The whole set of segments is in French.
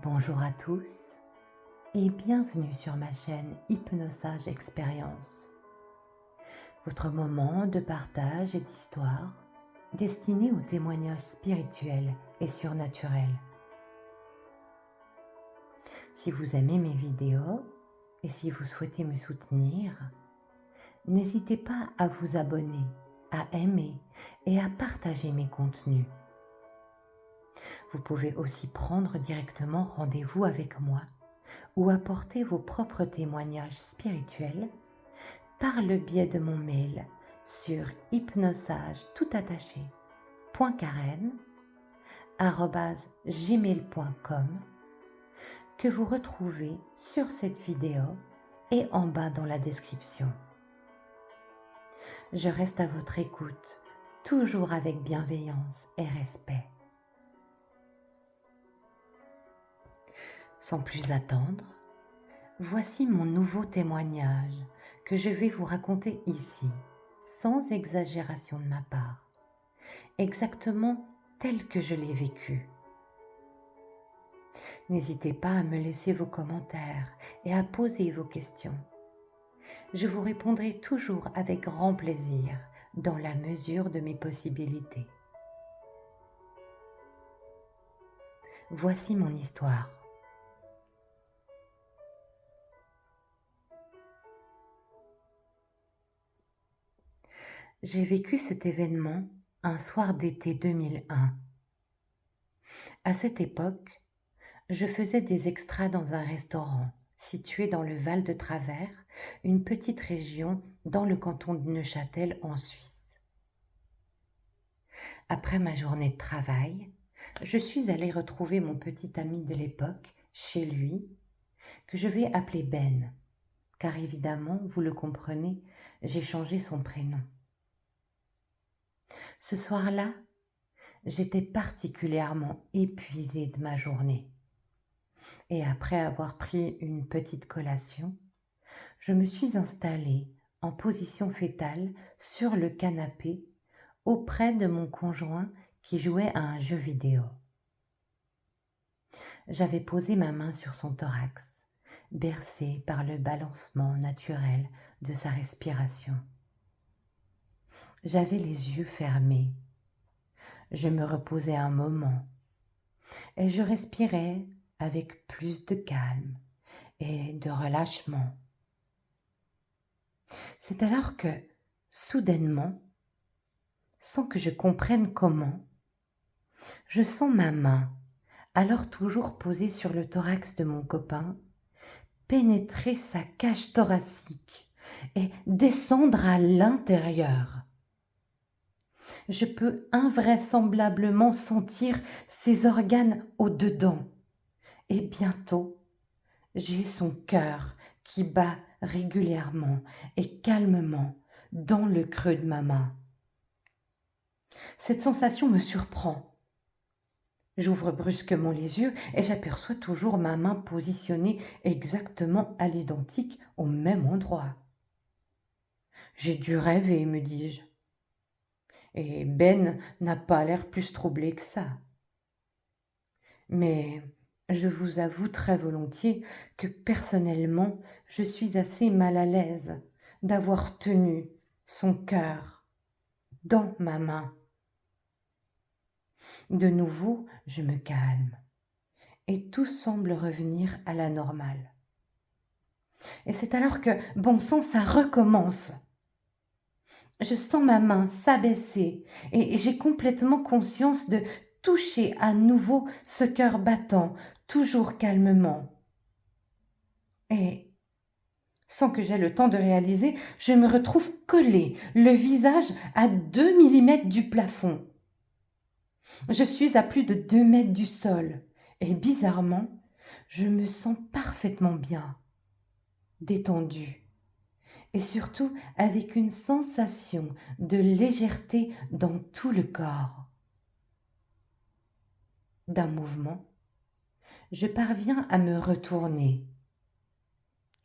Bonjour à tous et bienvenue sur ma chaîne Hypnosage Expérience, votre moment de partage et d'histoire destiné aux témoignages spirituels et surnaturels. Si vous aimez mes vidéos et si vous souhaitez me soutenir, n'hésitez pas à vous abonner, à aimer et à partager mes contenus. Vous pouvez aussi prendre directement rendez-vous avec moi ou apporter vos propres témoignages spirituels par le biais de mon mail sur hypnosage.karen@gmail.com que vous retrouvez sur cette vidéo et en bas dans la description. Je reste à votre écoute, toujours avec bienveillance et respect. Sans plus attendre, voici mon nouveau témoignage que je vais vous raconter ici, sans exagération de ma part, exactement tel que je l'ai vécu. N'hésitez pas à me laisser vos commentaires et à poser vos questions. Je vous répondrai toujours avec grand plaisir, dans la mesure de mes possibilités. Voici mon histoire. J'ai vécu cet événement un soir d'été 2001. À cette époque, je faisais des extras dans un restaurant situé dans le Val de Travers, une petite région dans le canton de Neuchâtel en Suisse. Après ma journée de travail, je suis allée retrouver mon petit ami de l'époque chez lui, que je vais appeler Ben, car évidemment, vous le comprenez, j'ai changé son prénom. Ce soir-là, j'étais particulièrement épuisée de ma journée. Et après avoir pris une petite collation, je me suis installée en position fétale sur le canapé auprès de mon conjoint qui jouait à un jeu vidéo. J'avais posé ma main sur son thorax, bercé par le balancement naturel de sa respiration. J'avais les yeux fermés. Je me reposais un moment et je respirais avec plus de calme et de relâchement. C'est alors que, soudainement, sans que je comprenne comment, je sens ma main, alors toujours posée sur le thorax de mon copain, pénétrer sa cage thoracique et descendre à l'intérieur. Je peux invraisemblablement sentir ses organes au-dedans. Et bientôt, j'ai son cœur qui bat régulièrement et calmement dans le creux de ma main. Cette sensation me surprend. J'ouvre brusquement les yeux et j'aperçois toujours ma main positionnée exactement à l'identique au même endroit. J'ai dû rêver, me dis-je. Et Ben n'a pas l'air plus troublé que ça. Mais je vous avoue très volontiers que personnellement, je suis assez mal à l'aise d'avoir tenu son cœur dans ma main. De nouveau, je me calme et tout semble revenir à la normale. Et c'est alors que, bon sang, ça recommence. Je sens ma main s'abaisser et j'ai complètement conscience de toucher à nouveau ce cœur battant, toujours calmement. Et, sans que j'aie le temps de réaliser, je me retrouve collée, le visage à 2 millimètres du plafond. Je suis à plus de 2 mètres du sol et bizarrement, je me sens parfaitement bien, détendue et surtout avec une sensation de légèreté dans tout le corps. D'un mouvement, je parviens à me retourner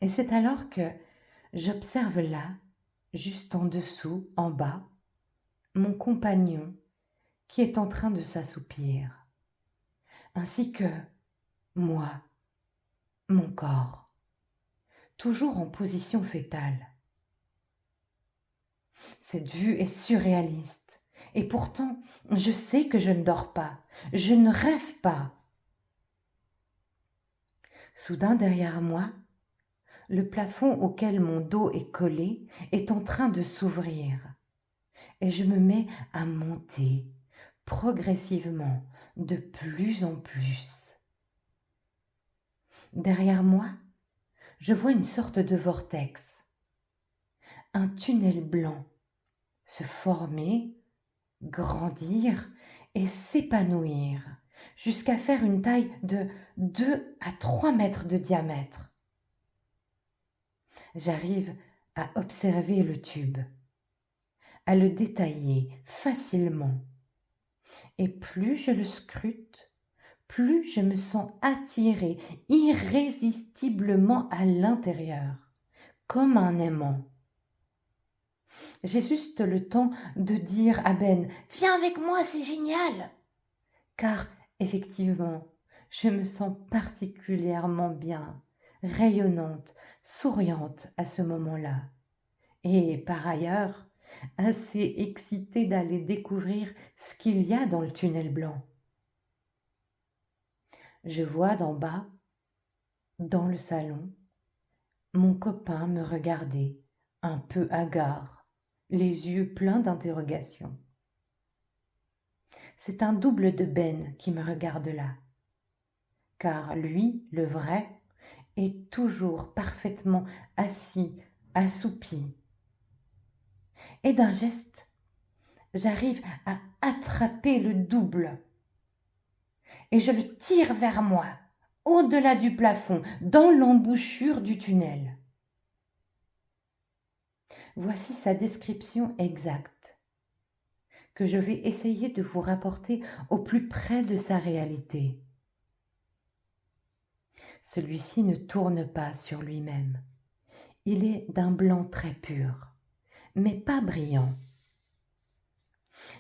et c'est alors que j'observe là, juste en dessous, en bas, mon compagnon qui est en train de s'assoupir, ainsi que moi, mon corps, toujours en position fœtale. Cette vue est surréaliste. Et pourtant, je sais que je ne dors pas, je ne rêve pas. Soudain, derrière moi, le plafond auquel mon dos est collé est en train de s'ouvrir et je me mets à monter progressivement de plus en plus. Derrière moi, je vois une sorte de vortex, un tunnel blanc se former, grandir et s'épanouir jusqu'à faire une taille de 2 à 3 mètres de diamètre. J'arrive à observer le tube, à le détailler facilement. Et plus je le scrute, plus je me sens attirée irrésistiblement à l'intérieur, comme un aimant. J'ai juste le temps de dire à Ben: «Viens avec moi, c'est génial!» Car effectivement, je me sens particulièrement bien, rayonnante, souriante à ce moment-là. Et par ailleurs, assez excitée d'aller découvrir ce qu'il y a dans le tunnel blanc. Je vois d'en bas, dans le salon, mon copain me regarder, un peu hagard, les yeux pleins d'interrogations. C'est un double de Ben qui me regarde là, car lui, le vrai, est toujours parfaitement assis, assoupi. Et d'un geste, j'arrive à attraper le double et je le tire vers moi, au-delà du plafond, dans l'embouchure du tunnel. Voici sa description exacte, que je vais essayer de vous rapporter au plus près de sa réalité. Celui-ci ne tourne pas sur lui-même. Il est d'un blanc très pur, mais pas brillant.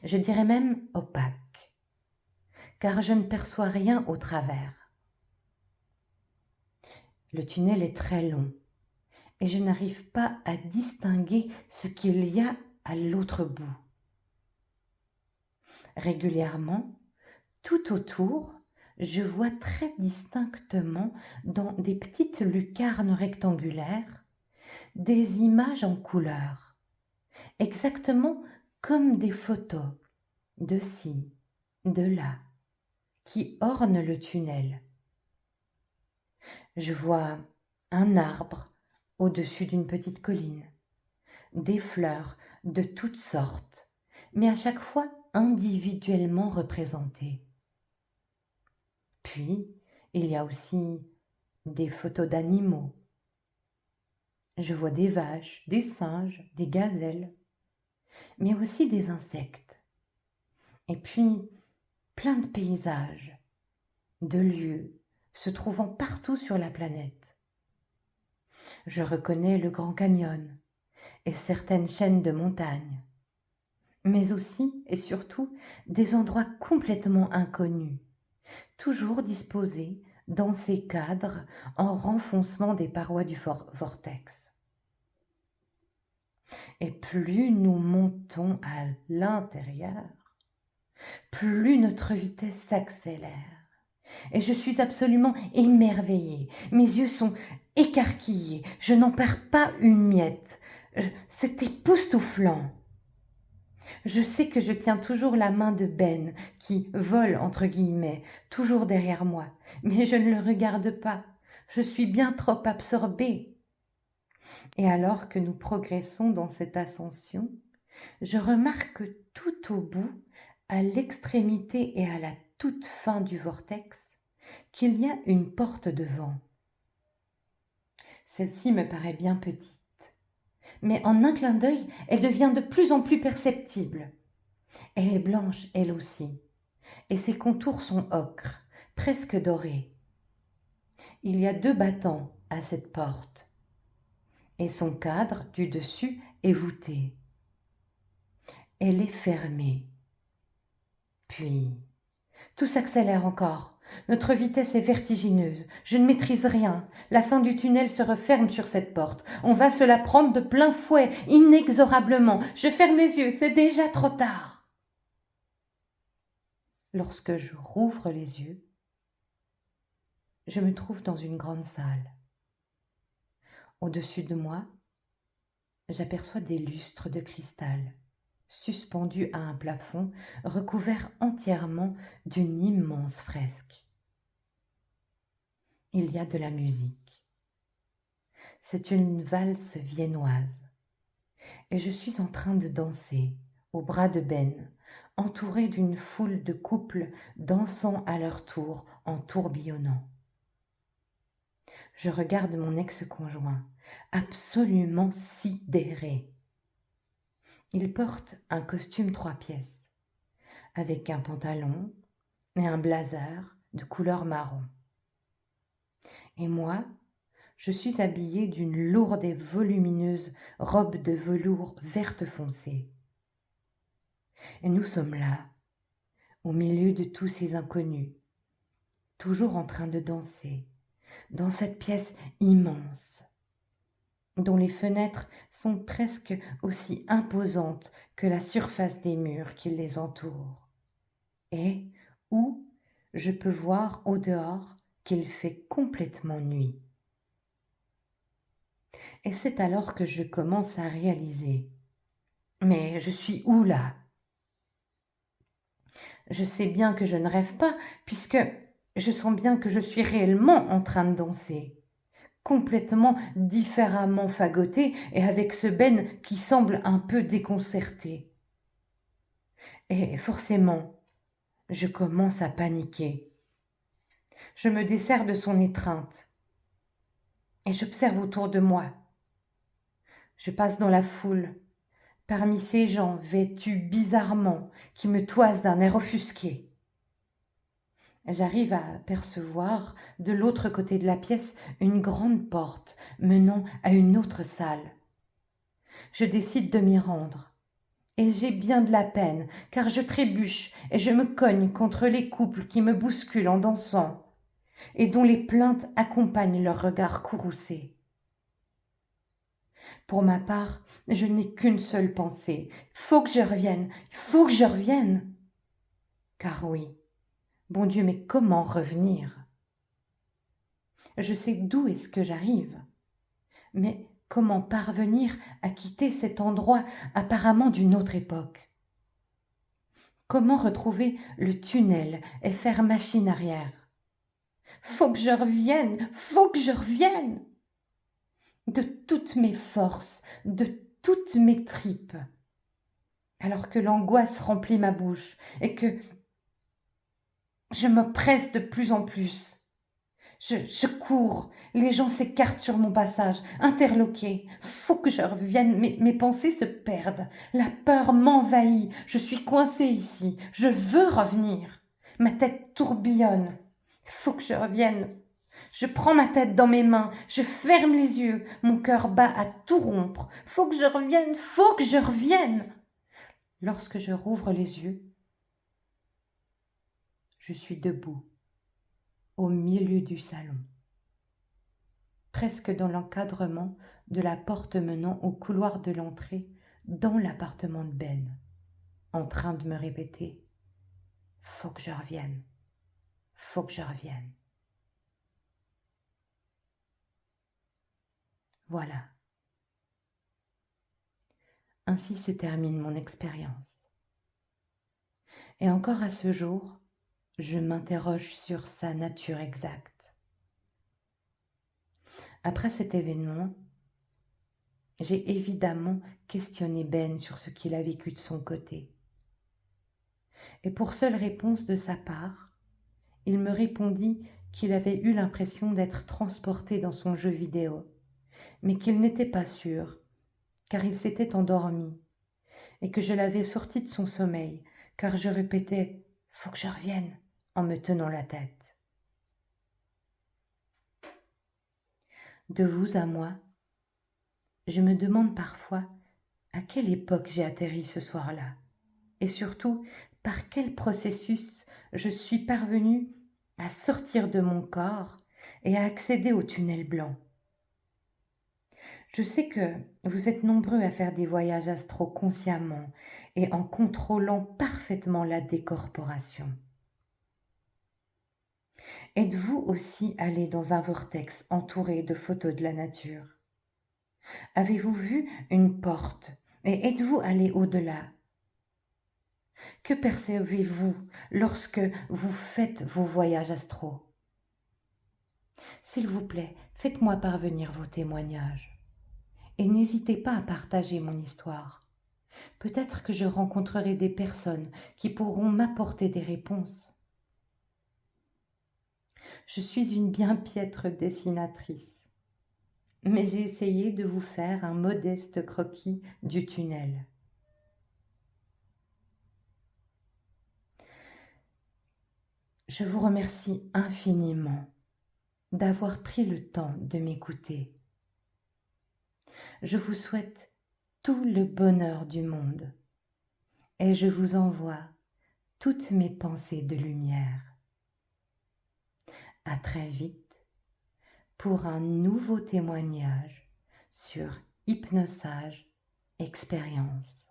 Je dirais même opaque, car je ne perçois rien au travers. Le tunnel est très long et je n'arrive pas à distinguer ce qu'il y a à l'autre bout. Régulièrement, tout autour, je vois très distinctement dans des petites lucarnes rectangulaires des images en couleur, exactement comme des photos de ci, de là, qui ornent le tunnel. Je vois un arbre au-dessus d'une petite colline, des fleurs de toutes sortes, mais à chaque fois individuellement représentées. Puis, il y a aussi des photos d'animaux. Je vois des vaches, des singes, des gazelles, mais aussi des insectes. Et puis, plein de paysages, de lieux se trouvant partout sur la planète. Je reconnais le Grand Canyon et certaines chaînes de montagnes, mais aussi et surtout des endroits complètement inconnus, toujours disposés dans ces cadres en renfoncement des parois du vortex. Et plus nous montons à l'intérieur, plus notre vitesse s'accélère. Et je suis absolument émerveillée. Mes yeux sont écarquillés. Je n'en perds pas une miette. C'est époustouflant. Je sais que je tiens toujours la main de Ben, qui vole entre guillemets, toujours derrière moi. Mais je ne le regarde pas. Je suis bien trop absorbée. Et alors que nous progressons dans cette ascension, je remarque que tout au bout, à l'extrémité et à la toute fin du vortex, qu'il y a une porte devant. Celle-ci me paraît bien petite, mais en un clin d'œil, elle devient de plus en plus perceptible. Elle est blanche, elle aussi, et ses contours sont ocre, presque dorés. Il y a 2 battants à cette porte, et son cadre du dessus est voûté. Elle est fermée. Puis, tout s'accélère encore. Notre vitesse est vertigineuse. Je ne maîtrise rien. La fin du tunnel se referme sur cette porte. On va se la prendre de plein fouet, inexorablement. Je ferme les yeux, c'est déjà trop tard. Lorsque je rouvre les yeux, je me trouve dans une grande salle. Au-dessus de moi, j'aperçois des lustres de cristal, suspendus à un plafond recouvert entièrement d'une immense fresque. Il y a de la musique. C'est une valse viennoise. Et je suis en train de danser, au bras de Ben, entourée d'une foule de couples dansant à leur tour en tourbillonnant. Je regarde mon ex-conjoint, absolument sidéré. Il porte un costume 3 pièces, avec un pantalon et un blazer de couleur marron. Et moi, je suis habillée d'une lourde et volumineuse robe de velours verte foncé. Et nous sommes là, au milieu de tous ces inconnus, toujours en train de danser, dans cette pièce immense, dont les fenêtres sont presque aussi imposantes que la surface des murs qui les entourent, et où je peux voir au dehors qu'il fait complètement nuit. Et c'est alors que je commence à réaliser, mais je suis où là? Je sais bien que je ne rêve pas, puisque je sens bien que je suis réellement en train de danser, complètement différemment fagotée et avec ce Ben qui semble un peu déconcerté. Et forcément, je commence à paniquer. Je me desserre de son étreinte et j'observe autour de moi. Je passe dans la foule, parmi ces gens vêtus bizarrement qui me toisent d'un air offusqué. J'arrive à apercevoir de l'autre côté de la pièce une grande porte menant à une autre salle. Je décide de m'y rendre. Et j'ai bien de la peine, car je trébuche et je me cogne contre les couples qui me bousculent en dansant, et dont les plaintes accompagnent leurs regards courroucés. Pour ma part, je n'ai qu'une seule pensée. Faut que je revienne, il faut que je revienne. Car oui, bon Dieu, mais comment revenir? Je sais d'où est-ce que j'arrive, mais comment parvenir à quitter cet endroit apparemment d'une autre époque? Comment retrouver le tunnel et faire machine arrière? Faut que je revienne, faut que je revienne! De toutes mes forces, de toutes mes tripes. Alors que l'angoisse remplit ma bouche et que je me presse de plus en plus. Je cours, les gens s'écartent sur mon passage, interloqués. Faut que je revienne, mes pensées se perdent. La peur m'envahit, je suis coincée ici, je veux revenir. Ma tête tourbillonne. Faut que je revienne. Je prends ma tête dans mes mains, je ferme les yeux, mon cœur bat à tout rompre. Faut que je revienne, faut que je revienne. Lorsque je rouvre les yeux, je suis debout, au milieu du salon, presque dans l'encadrement de la porte menant au couloir de l'entrée dans l'appartement de Ben, en train de me répéter « Faut que je revienne, faut que je revienne ». Voilà. Ainsi se termine mon expérience. Et encore à ce jour, je m'interroge sur sa nature exacte. Après cet événement, j'ai évidemment questionné Ben sur ce qu'il a vécu de son côté. Et pour seule réponse de sa part, il me répondit qu'il avait eu l'impression d'être transporté dans son jeu vidéo, mais qu'il n'était pas sûr, car il s'était endormi, et que je l'avais sorti de son sommeil, car je répétais « Faut que je revienne » en me tenant la tête. De vous à moi, je me demande parfois à quelle époque j'ai atterri ce soir-là, et surtout par quel processus je suis parvenue à sortir de mon corps et à accéder au tunnel blanc. Je sais que vous êtes nombreux à faire des voyages astraux consciemment et en contrôlant parfaitement la décorporation. Êtes-vous aussi allé dans un vortex entouré de photos de la nature? Avez-vous vu une porte et êtes-vous allé au-delà? Que percevez-vous lorsque vous faites vos voyages astraux? S'il vous plaît, faites-moi parvenir vos témoignages et n'hésitez pas à partager mon histoire. Peut-être que je rencontrerai des personnes qui pourront m'apporter des réponses. Je suis une bien piètre dessinatrice, mais j'ai essayé de vous faire un modeste croquis du tunnel. Je vous remercie infiniment d'avoir pris le temps de m'écouter. Je vous souhaite tout le bonheur du monde et je vous envoie toutes mes pensées de lumière. À très vite pour un nouveau témoignage sur Hypnosage Expérience.